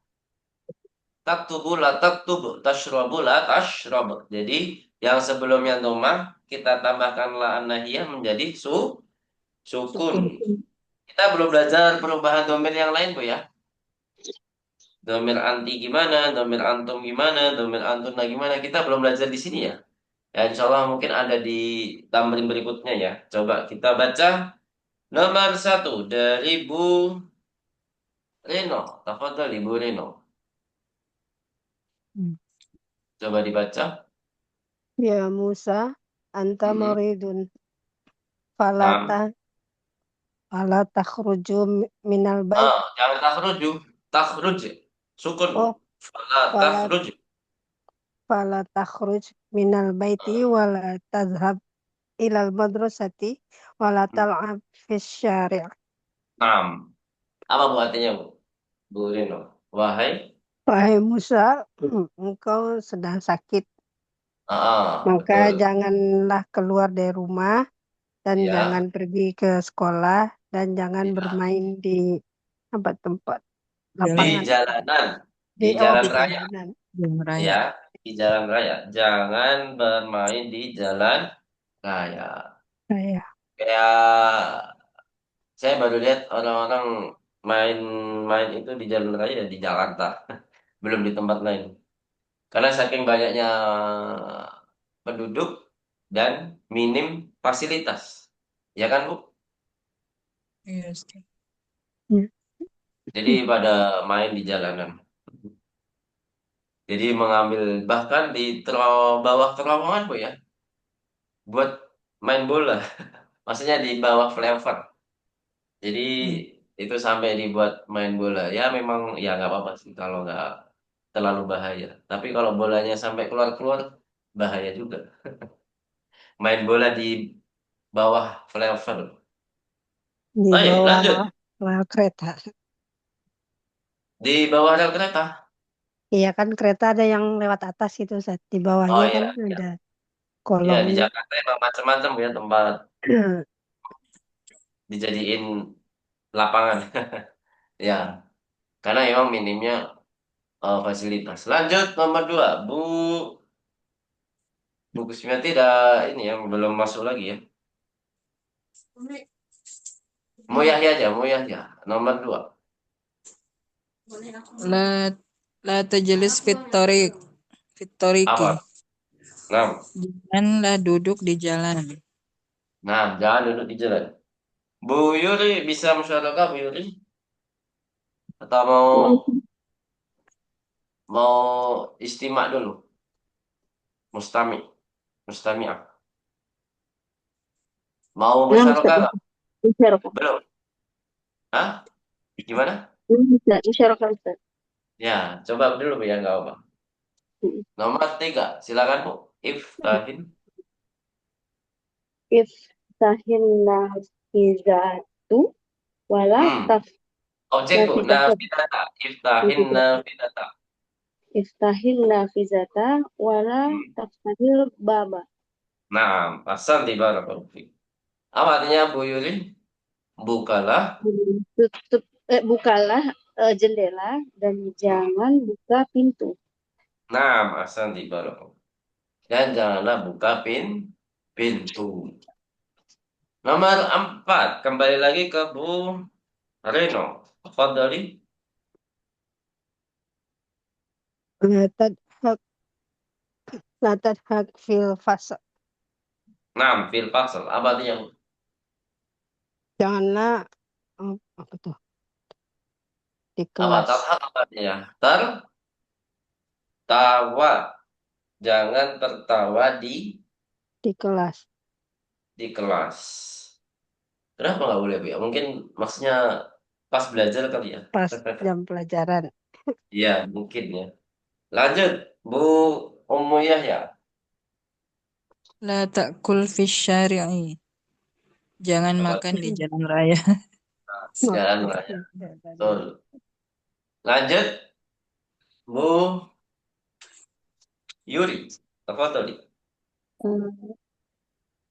Taktubu la taktubu. Tashrabu la tashrab. Jadi yang sebelumnya domah kita tambahkan la an-nahiyah menjadi sukun. Sukun. Kita belum belajar perubahan domir yang lain, Bu ya. Domir anti gimana, domir antum gimana, domir antuna gimana. Kita belum belajar di sini ya. Ya, insya Allah mungkin ada di tamrin berikutnya ya. Coba kita baca nomor 1 dari Bu Reno. Tafadhol Ibu Reno. Hmm. Coba dibaca. Ya Musa. Anta Mm-mm. muridun. Nah, Falata. Fala takhruju minal bait. jangan takhruju. Takhruj. Sukun, Bu. Oh, Fala fala takhruj. fala takhruj minal baiti wala tadhhab ilal madrasati wala tal'ab fis syari'. Nah, apa Bu artinya, Bu? Bu Reno. Wahai. Wahai Musa, engkau sedang sakit, maka Betul. janganlah keluar dari rumah dan jangan Ya, pergi ke sekolah dan jangan ya. bermain di tempat-tempat Di Jalan lapangan jalanan. di Di jalan di raya. jalanan. Jalan Raya. Ya, di jalan raya. Jangan bermain di jalan raya. Saya Kayak saya baru lihat orang-orang main-main itu di jalan raya di Jakarta, belum di tempat lain. Karena saking banyaknya penduduk dan minim fasilitas. Ya kan, Bu? Iya, Ustaz. ya. Jadi pada main di jalanan. Jadi mengambil bahkan di bawah terowongan, Bu ya, buat main bola. Maksudnya di bawah flyover. Jadi Hmm. itu sampai dibuat main bola. Ya memang ya nggak apa-apa sih kalau nggak terlalu bahaya. Tapi kalau bolanya sampai keluar-keluar bahaya juga. Main bola di bawah flyover. Di Baik, bawah lanjut. rel kereta. Di bawah rel kereta. Iya kan kereta ada yang lewat atas itu, Sat. Di bawahnya Oh kan iya, ada ya di kolongnya. Jakarta emang macam-macam ya tempat dijadiin lapangan. Ya, karena emang minimnya fasilitas. Lanjut nomor 2, Bu Kusmiati dah ini ya belum masuk lagi ya. Mu Yahya aja, Mu Yahya. Nomor 2. La la tajlis fit tariq. Fit tariqi. Apa? Nah, Janganlah duduk di jalan. nah, jangan duduk di jalan. Bu Yuri bisa musyarakah Bu Yuri? Atau mau istimak dulu? Mustami, mustami'ah. Mau Nah, Ustaz, musyarakah nggak? musyarakah. Belum. Hah? Gimana? Bisa, musyarakah, Ustaz. Ya, coba dulu Bu ya nggak apa. Nomor 3, silakan Bu. Iftahin. Iftahin nafizatu wala Hmm. taf Objek Bu. nafizatu. Nafidata. Iftahin Nafizatu. nafidata. Iftahin nafizata wala Hmm. tafsahil baba. Nah, asal di barakallahu fiik. Apa artinya Bu Yuli? Bukalah. Tutup, bukalah jendela dan jangan buka pintu. Nah, Ahsan Barok. Dan janganlah buka pintu. Nomor 4. Kembali lagi ke Bu Reno. Fadali. La tadhak la tadhak fil fasal. Nah, fil fasal. Apa artinya, Bu? Janganlah apa tuh di Apa kelas talhak apa artinya? Tertawa. Jangan tertawa di kelas di kelas. Kenapa nggak boleh, Bu? Ya? Mungkin maksudnya pas belajar kali ya. pas jam pelajaran. Iya, mungkin ya. Lanjut, Bu Ummu Yahya. La ta'kul fi syari'i. Jangan Apa makan di jalan raya. jalan raya? Betul. Lanjut, Bu Yuri. Tafadhali. Eh,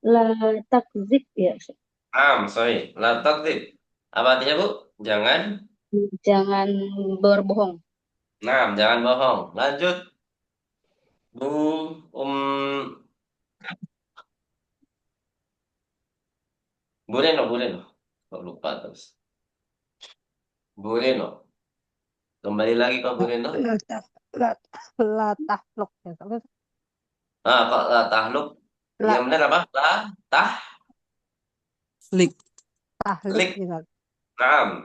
La takzib ya. Sorry. La takdzib. Apa artinya, Bu? Jangan. Jangan berbohong. Jangan bohong. Lanjut, Bu Um Bu Reno, Bu Reno. Kok lupa terus. Bu Reno. Kembali lagi ke Bu Reno. La tah la la tahluk ya. Kok la tahluk? Yang La benar apa? La Lik. tahlik tahlik. juga.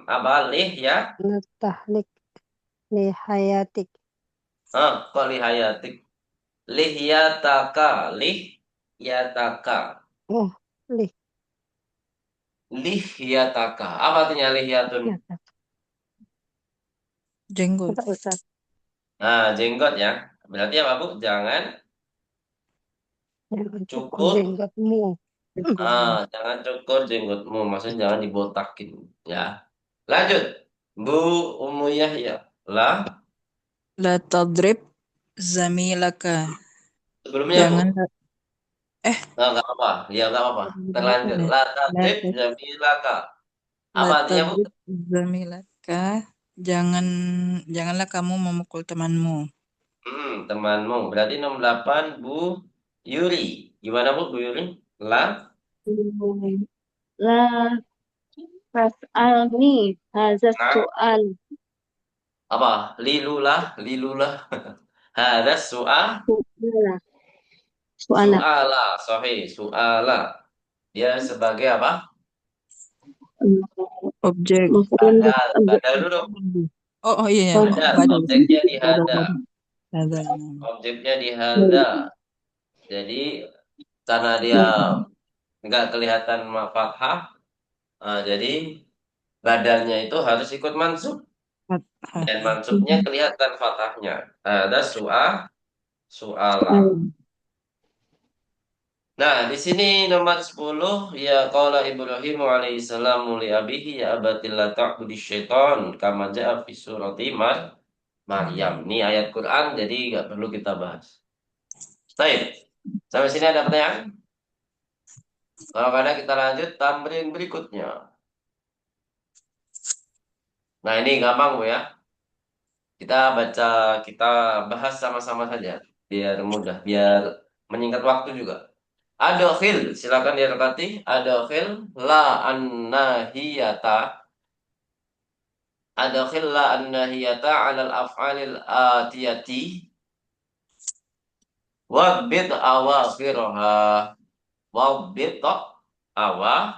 Apa lih ya? La tahlik li hayatik. Kok lihayatik? Lihyataka. Lihyataka. Oh, li Lihyataka. Apa artinya lihyatun? ya. Jenggot. Kata Ustaz. Jenggot ya. Berarti apa, Bu? Jangan Jangan cukur cukur. jenggotmu. Jangan cukur jenggotmu. Maksudnya jangan dibotakin. Ya. Lanjut. Bu Ummu Yahya. La. La tadrib zamilaka. Sebelumnya, Bu. Jangan Nggak apa-apa. Ya, nggak apa-apa. Terlanjut. La la tadrib jamilaka. la Apa artinya, Bu? tadrib zamilaka. Jangan janganlah kamu memukul temanmu. Temanmu. Berarti nomor 8, Bu Yuri. Gimana, Bu Yuri? La. La tas'alni hazas Nah, soal. apa? Lilulah. Lilulah. Ada Su'ala. Su'ala. su'ala. Sahih. Su'ala. Dia sebagai apa? Objek. Maf'ulun bih. Badal. Badal dulu. Oh iya ya. Badal. Badal. Objeknya di Badal, hada. badal. Badal. Objeknya di hada. Jadi, karena dia nggak kelihatan fathah, jadi badalnya itu harus ikut mansub. Dan mansubnya kelihatan fathahnya. Ada su'ala. Nah, di sini nomor 10 ya qala Ibrahim alaihissalam li abihi ya abatil la ta'budis syaiton kama ja'a fi surati Maryam. Ini ayat Quran jadi nggak perlu kita bahas. Baik. Sampai sini ada pertanyaan? Kalau ada kita lanjut tamrin berikutnya. Nah, ini gampang Bu ya. Kita baca, kita bahas sama-sama saja biar mudah, biar menyingkat waktu juga. Adokhil, silakan direkati. Adokhil la annahiyata. Adokhil la annahiyata alal af'alil atiyati. Wabbit awakhiraha. Wabbit awakhiraha.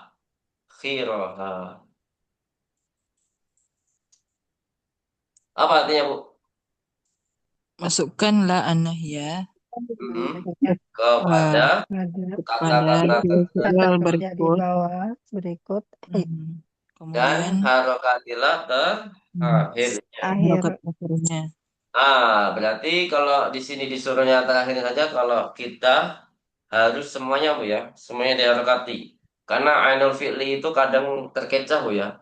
Apa artinya, Bu? Masukkanlah anahya Kepada pada kata-kata fi'il Kata kerja di berikut. bawah berikut. Hmm. dan Kemudian harokatilah terakhirnya. Akhir harokat akhirnya. Berarti kalau di sini disuruhnya terakhir saja, kalau kita harus semuanya, Bu ya, semuanya diharokati. Karena ainul fi'li itu kadang terkecoh, Bu ya.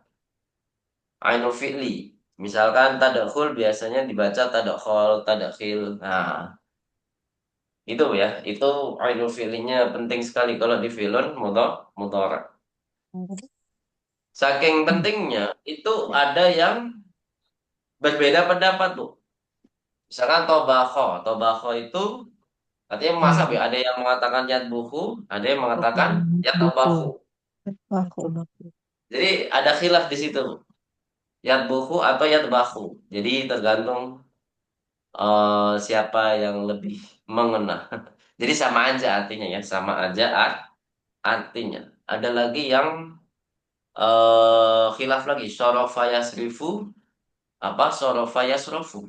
Ainul fi'li. Misalkan tadakhul biasanya dibaca tadakhul, tadakhil. Nah, itu Bu ya, itu ainul fi'linya penting sekali kalau di fi'lun mudhari. Saking pentingnya itu ada yang berbeda pendapat tuh. Misalkan tobako itu artinya masak ya. Ada yang mengatakan yat buku, ada yang mengatakan yat tobaku. Baku. Jadi ada khilaf di situ. Yat buku atau yat baku. Jadi tergantung siapa yang lebih mengena. Jadi sama aja artinya ya, sama aja artinya. Ada lagi yang khilaf lagi, sorofa yasrifu apa sorofa yasrofu.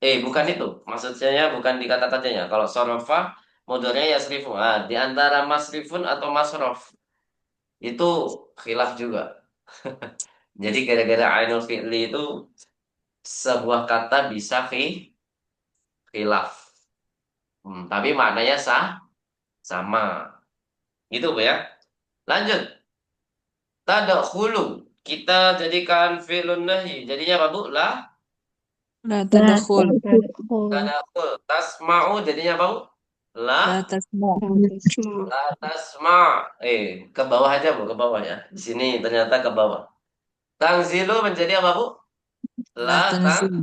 Bukan itu. Maksudnya bukan di kata katanya. Kalau sorofa modalnya yasrifu. Nah, di antara masrifun atau masrof itu khilaf juga. Jadi gara-gara ainul fi'li itu sebuah kata bisa khilaf. Tapi maknanya sama. Gitu Bu ya. Lanjut. Tadkhulu. Kita jadikan fi'lun nahi. Jadinya apa Bu? La La tadkhul. tadkhul. Tadkhul. Tasma'u jadinya apa Bu? La La tasma. La tasma. Ke bawah aja Bu, ke bawah ya. Di sini ternyata ke bawah. Tangzilu menjadi apa Bu? La La tanzil.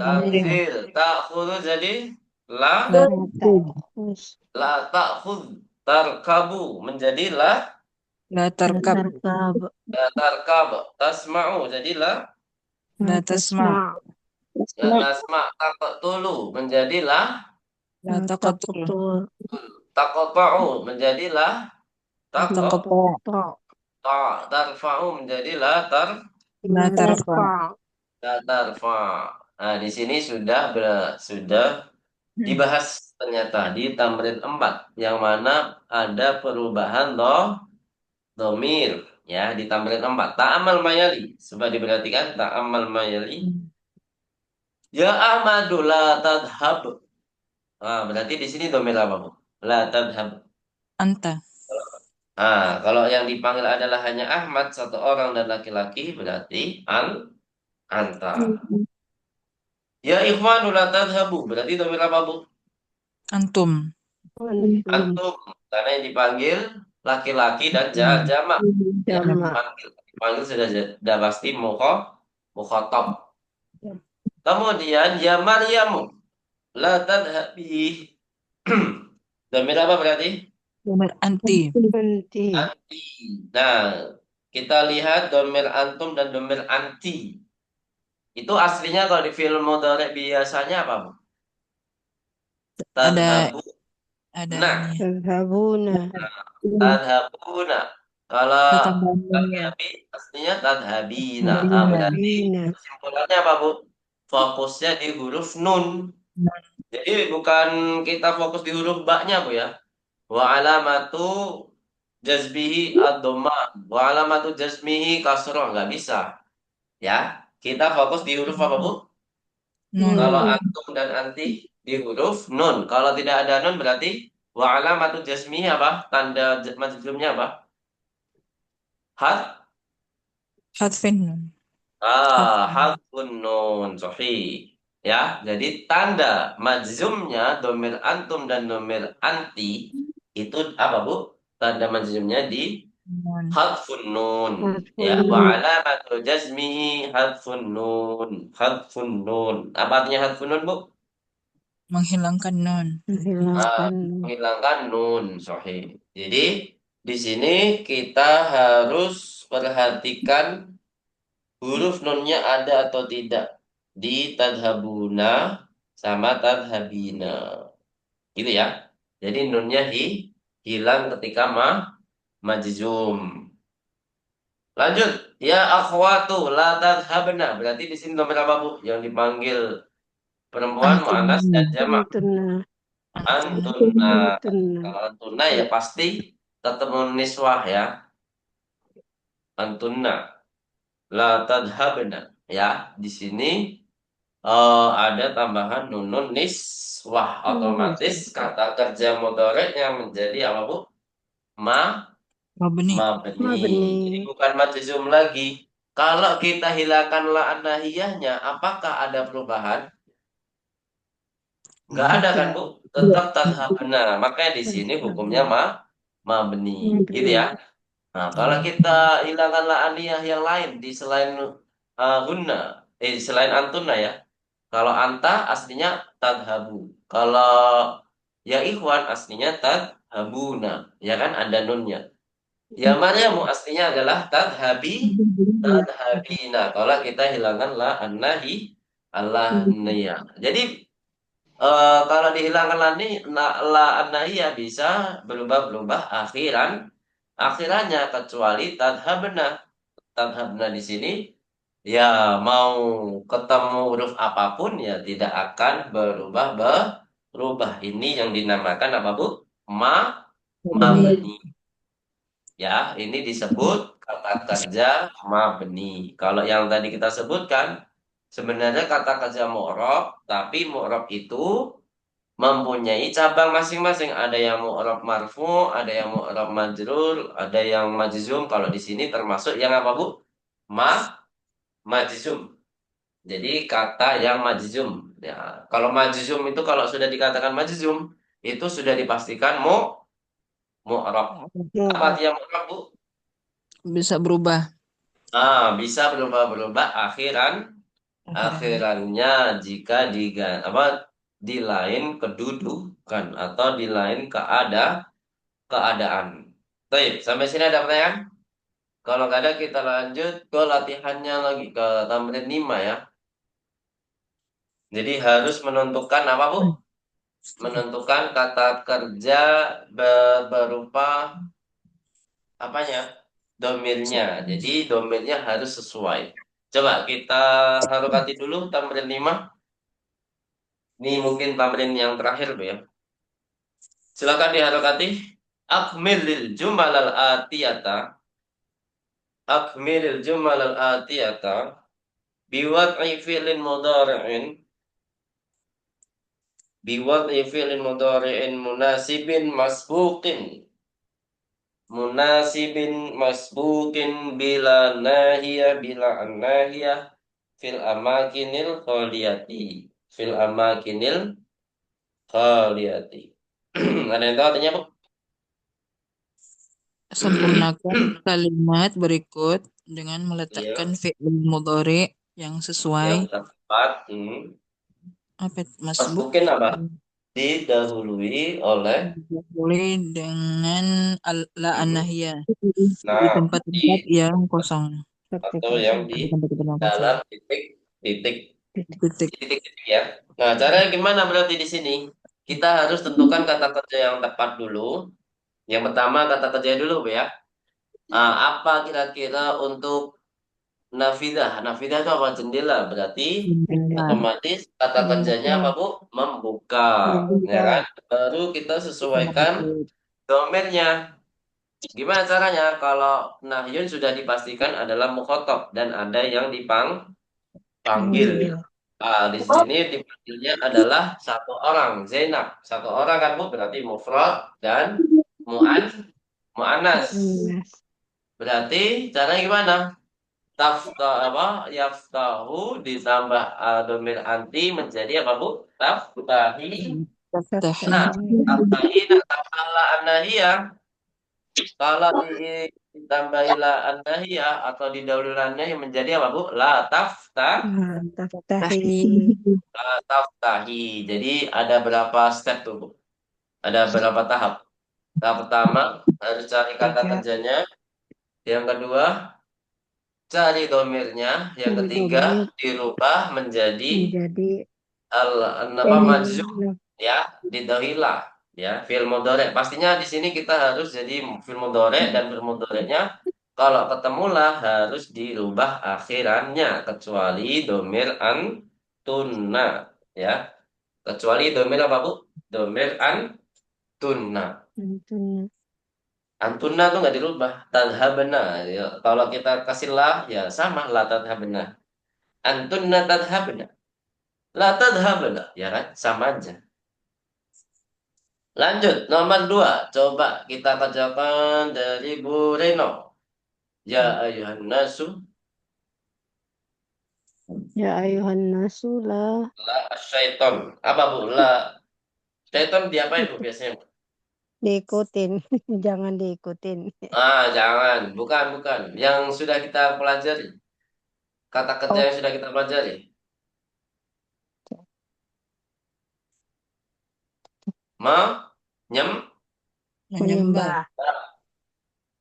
tangzil. Ta'khudhu jadi la La Terus la ta'khudh. Tarkabu menjadi la tarkab. tarkab. la tarkab. Tasma'u jadi La tasma. la Tasma. tasma. Taqtulu menjadi La taqatul. Taqatul. taqta'u menjadi taqta. Taqata. Tarfa'u menjadi La tarfa. tarfa. Nah, di sini sudah dibahas ternyata di tamrin 4 yang mana ada perubahan domir ya di tamrin 4. Ta'amal mayali. Coba diperhatikan ta'amal mayali. Ya Ahmadu la tadhab. Berarti di sini domir apa, Bu? La tadhab. Anta. Kalau yang dipanggil adalah hanya Ahmad satu orang dan laki-laki berarti anta. Ya ikhwanu la tadhabu. Berarti domir apa, Bu? Antum. Antum. Karena yang dipanggil laki-laki dan jamak. Ya, Jamak. dipanggil sudah pasti mukhatab. Kemudian ya Maryamu la tadhabi. Domir apa berarti? Domir anti. Anti. Anti. Nah, kita lihat domir antum dan domir anti. Itu aslinya kalau di film mudhari biasanya apa, Bu? Ada Tadhabu. ada Nah, ini. Tadhabuna. tadhabuna. Kalau Ketambahannya. tadhabi aslinya tadhabina. Tadhabina. Berarti Bina. kesimpulannya apa, Bu? Fokusnya di huruf nun. Jadi bukan kita fokus di huruf ba-nya, Bu ya. Wa alamatu jazbihi ad-dhammah. Wa alamatu jazmihi kasroh. Nggak bisa. Ya, kita fokus di huruf apa, Bu? Nun. Kalau antum dan anti di huruf nun. Kalau tidak ada nun berarti wa alamatu jasmi apa? Tanda majzumnya apa? Hat Hadfin nun. Hadfun nun sahih. Ya, jadi tanda majzumnya domir antum dan domir anti itu apa, Bu? Tanda majzumnya di Nun. hadfun nun. Ya, wa alamatu jazmihi hadfun nun. Hadfun nun. Apa artinya hadfun nun, Bu? Menghilangkan nun. Menghilangkan. Menghilangkan nun sahih. Jadi di sini kita harus perhatikan huruf nunnya ada atau tidak di tadhabuna sama tadhabina. Gitu ya. Jadi nunnya hilang ketika majzum. Lanjut. Ya akhwatu la tadhabna. Berarti di sini nomor apa, Bu? Yang dipanggil perempuan, Antum. muannas dan jamak. Antuna. Antuna. Antuna. Kalau antuna ya pasti ketemu niswah ya. Antuna la tadhabna ya. Di sini ada tambahan nunun niswah. Otomatis kata kerja mudhari yang menjadi apa, Bu? Mabni. Mabni. Mabni. Jadi bukan majzum lagi. Kalau kita hilangkan la nahiyahnya, apakah ada perubahan? Enggak ada kan, Bu? Tetap tadhabna. Makanya di sini hukumnya mabni. Gitu ya. Nah, kalau Ya. kita hilangkan la aliyah yang lain di selain hunna, selain antuna ya. Kalau anta aslinya tadhabu. Kalau ya ikhwan aslinya tadhabuna. Ya kan ada nunnya. Ya Maryamu aslinya adalah tadhabina. Kalau kita hilangkan la annahi Allah niyah. Jadi kalau dihilangkan la an-nahiyah bisa berubah-berubah akhirannya kecuali tadhabna. Tadhabna di sini ya mau ketemu huruf apapun ya tidak akan berubah. Ini yang dinamakan apa Bu? Ini Mabni. Ya, ini disebut kata kerja mabni. Kalau yang tadi kita sebutkan sebenarnya kata kerja mu'rab, tapi mu'rab itu mempunyai cabang masing-masing. Ada yang mu'rab marfu, ada yang mu'rab majrur, ada yang majzum. Kalau di sini termasuk yang apa, Bu? Ma majzum. Jadi kata yang majzum. Ya, kalau majzum itu kalau sudah dikatakan majzum, itu sudah dipastikan mu'rab. Apa Mu'rab. artinya mu'rab, Bu? bisa berubah Bisa berubah-berubah akhirannya. akhirannya jika di lain kedudukan atau di lain keadaan. Baik, sampai sini ada pertanyaan? Kalau nggak ada kita lanjut ke latihannya lagi ke tamrin 5 ya. Jadi harus menentukan apa Bu? Menentukan kata kerja berupa apanya? Domirnya. Jadi domirnya harus sesuai. Coba kita harokati dulu tamrin 5. Ini mungkin tamrin yang terakhir Bu ya. Silakan diharokati. Akmilil jumalal atiyata. Akmilil jumalal atiyata. Biwad'i fi'lin mudhari'in. Biwad'i fi'lin mudhari'in munasibin masbuqin. Munasibin masbuqin bila nahiyah bila an-nahiyah fil amakinil khaliyati. Fil amakinil khaliyati. Ada yang tahu artinya, Bu? Sempurnakan kalimat berikut dengan Iya, meletakkan fi'il mudhari yang sesuai yang tepat. apa itu, Mas masbuk mungkin apa? Didahului oleh boleh dengan la hmm, an-nahiyah di nah tempat-tempat di yang kosong. Seperti atau yang kosong. di Di tempat-tempat yang kosong. dalam titik titik Titik. titik ya. Nah, caranya gimana berarti di sini? Kita harus tentukan kata kerja yang tepat dulu. Yang pertama kata kerja dulu, Bu ya. Apa kira-kira untuk nafidah? Nafidah itu apa? Jendela. Berarti Jendela. otomatis kata kerjanya apa, Jendela. Bu? Membuka. Ya Jendela. kan? Baru kita sesuaikan domainnya. Gimana caranya? Kalau nahyun sudah dipastikan adalah mukhotob dan ada yang dipanggil. Panggil. Di sini dipanggilnya adalah satu orang, Zainab. Satu orang kan Bu berarti mufrad dan mu'an mu'annas. Mu'annas. Berarti caranya gimana? Yaftahu ditambah domir anti menjadi apa Bu? Taftahi. Taftahih. Nah, taftahi tambah la an-nahiyah. Kalau ditambahi la an-nahiyah atau didahulukannya yang menjadi apa Bu? Taftahi. La taftahi. Jadi ada berapa step tuh Bu? Ada berapa tahap? Tahap pertama harus cari kata Tiga. kerjanya. Yang kedua cari domirnya. Yang Dari ketiga domir dirubah menjadi menjadi al apa majzum ya didahila ya fi'il mudhari. Pastinya di sini kita harus jadi fi'il mudhari dan fi'il mudhari'nya kalau ketemulah harus dirubah akhirannya kecuali domir antunna ya kecuali domir apa Bu? Domir antunna. tentunya. Antunna tuh nggak dirubah tadhabna ya. Kalau kita kasih lah ya sama la tadhabna antunna tadhabna la tadhabna ya kan sama aja. Lanjut, nomor 2. Coba kita kerjakan dari Bu Reno. Ya ayuhan nasu, Ya ayuhan nasu la la syaiton. Apa Bu? La syaiton diapain Bu biasanya? Bu? Diikutin. Jangan diikutin. Jangan. Bukan. Yang sudah kita pelajari. Kata kerja Oh, yang sudah kita pelajari. Menyem. Menyembah.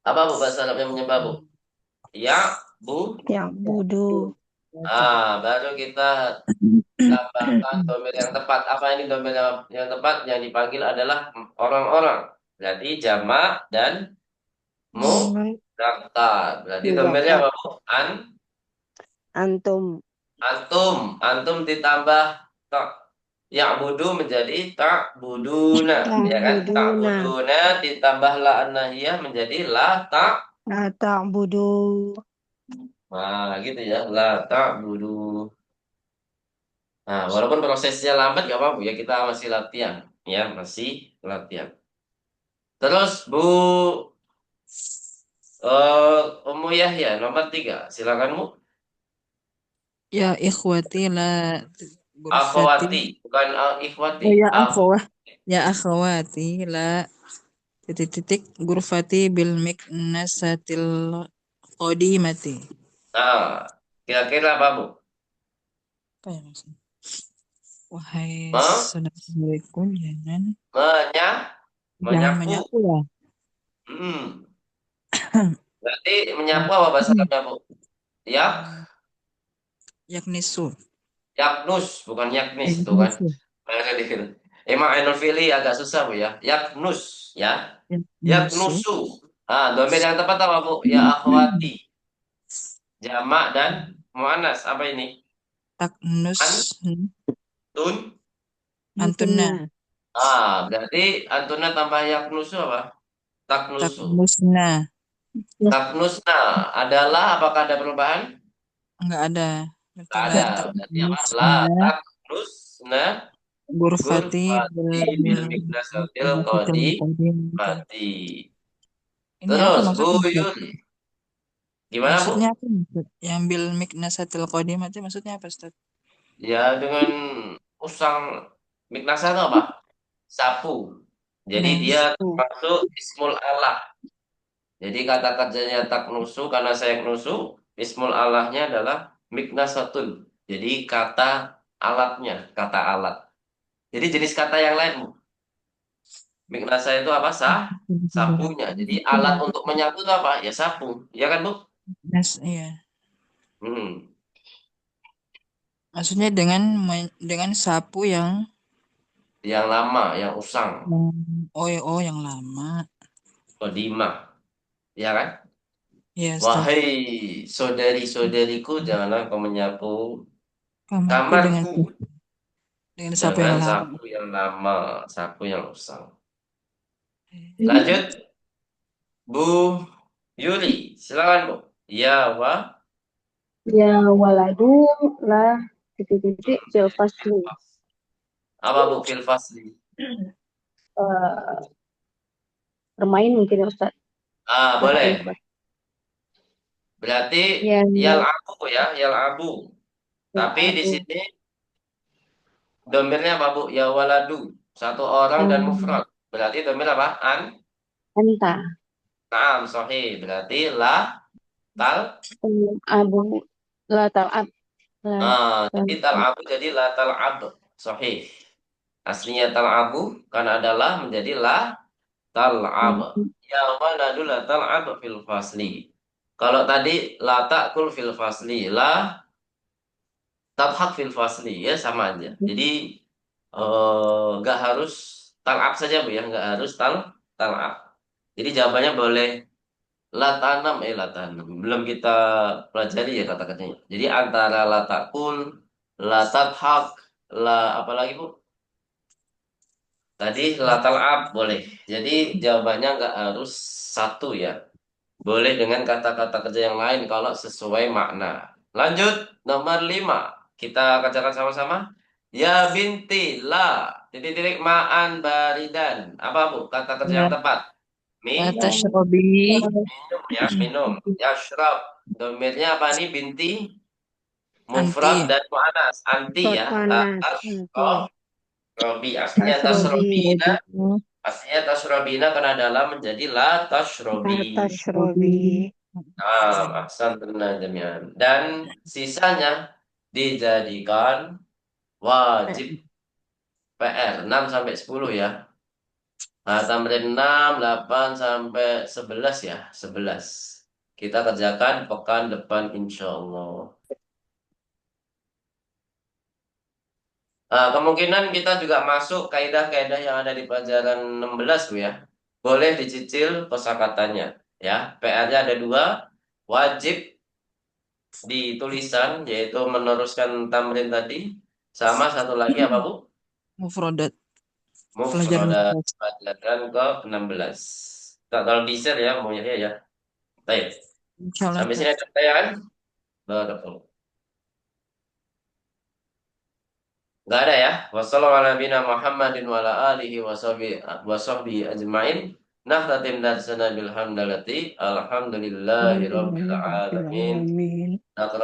Apa bu bahasa Arabnya menyembah bu? Ya, bu. yang budu. Baru kita tambahkan domir yang tepat. Apa ini domir yang tepat? Yang dipanggil adalah orang-orang. Berarti jamak dan muzakkar. Berarti domirnya apa bu? Antum. Antum ditambah tak. Ya'budu menjadi ta'buduna. Ya kan? Ta'buduna. Ta'buduna ditambah la an-nahiyah menjadi la ta'. La ta'budu. Gitu ya. La ta'budu. Walaupun prosesnya lambat gak apa-apa ya, kita masih latihan. Ya, masih latihan. Terus Bu Ummu Yahya nomor 3. Silakan Bu. Ya ikhwati la ghurfati. Akhwati, bukan ikhwati. Ya akhwah. Ya akhwati la titik ghurfati bil miknasatil qadimati. Kira-kira apa Bu? Apa ya maksudnya? Wahai Me- saudaraku, jangan Menyapu. menyapu ya. Berarti menyapu apa bahasa Arabnya Bu? Yaknisu. Yaknus, bukan yaknis tuh kan. Emang Ainul Fili agak susah Bu ya. Yaknus ya. Yaknusu. Domir yang tepat apa Bu? Ya akhwati. Jamak dan muannas. Apa ini? Taknus. Tun. Antuna. Berarti antuna tambah yaknusu apa? Taknusu. Taknusna. Taknusna adalah, apakah ada perubahan? Enggak ada. Nggak ada. Berarti apa? La taknusna Ghurfati bil miknasatil qadimati. Ini apa Terus Bu maksudnya? Yuli. Gimana Bu? Maksudnya apa? Yang bil miknasatil qadimati maksudnya apa, Ustaz? Ya dengan usang miknasa itu apa? Sapu. Jadi dia termasuk ismul alah. Jadi kata kerjanya taknusu, karena saya nusu, ismul alahnya adalah miknasatun. Jadi kata alatnya, kata alat. Jadi jenis kata yang lain, Bu. Miknasa itu apa? Sapunya. Jadi alat untuk menyapu itu apa? Ya sapu. Ya kan, Bu? Iya. Hmm. Maksudnya dengan sapu yang lama, yang usang. yang lama. Kodimah. Ya kan? Ya, Wahai saudari-saudariku, janganlah kau menyapu kamarku dengan sapu yang lama. sapu yang lama, sapu yang usang. Lanjut, Bu Yuli, silakan Bu. Ya waladu lah titik-titik fil fasli. Apa Bu fil fasli? Bermain mungkin ya Ustaz. Boleh. Berarti yal'abu ya, yal'abu. Tapi di sini domirnya apa Bu? Ya waladu, satu orang dan mufrad. Berarti domir apa? Anta. Naam, sahih. Berarti Abu la tal'ab. Jadi tal'abu jadi la tal'ab. Sahih. Aslinya tal'abu karena adalah menjadi la tal'ab. Ya waladu la tal'ab fil fasli. Kalau tadi la ta'kul fil fasli, la tadhak fil fasli, ya sama aja. Jadi nggak harus tal'ab saja Bu ya, nggak harus tal'ab. Jadi jawabannya boleh la tanam, la tanam. Belum kita pelajari ya kata-katanya. Jadi antara la ta'kul, la tadhak, la apa lagi Bu? Tadi la tal'ab boleh. Jadi jawabannya nggak harus satu ya. Boleh dengan kata-kata kerja yang lain kalau sesuai makna. Lanjut, nomor 5. Kita kerjakan sama-sama. Ya binti la titik-titik ma'an baridan. Apa Bu? Kata kerja yang tepat. Tashrobi. Minum ya, minum. Yashrab. Domirnya apa nih binti? Mufrad dan mu'anas. Anti ya. Robi. Aslinya tasrobina. Aslinya tashrobina karena dalam menjadi la tashrobi. Tashrobi. Nah, ahsan benar jami'an. Dan sisanya dijadikan wajib PR 6 sampai 10 ya. Nah, tamrin 6, 8 sampai 11 ya, 11. Kita kerjakan pekan depan insya Allah. Nah, kemungkinan kita juga masuk kaidah-kaidah yang ada di pelajaran 16 Bu ya. Boleh dicicil kosakatanya ya. PR-nya ada 2, wajib di tulisan yaitu meneruskan tamrin tadi, sama satu lagi apa Bu? Mufrodat. Pelajaran Mufrodat 16. pelajaran ke-16. Tak kalau di-share ya mau ya. Baik. Insyaallah. Sampai sini ada pertanyaan? Barakallahu. Nggak ada ya. Wassalamualaikum ajmain. Nakhtatim darsana bilhamdalati. Alhamdulillahi rabbil alamin. Amin.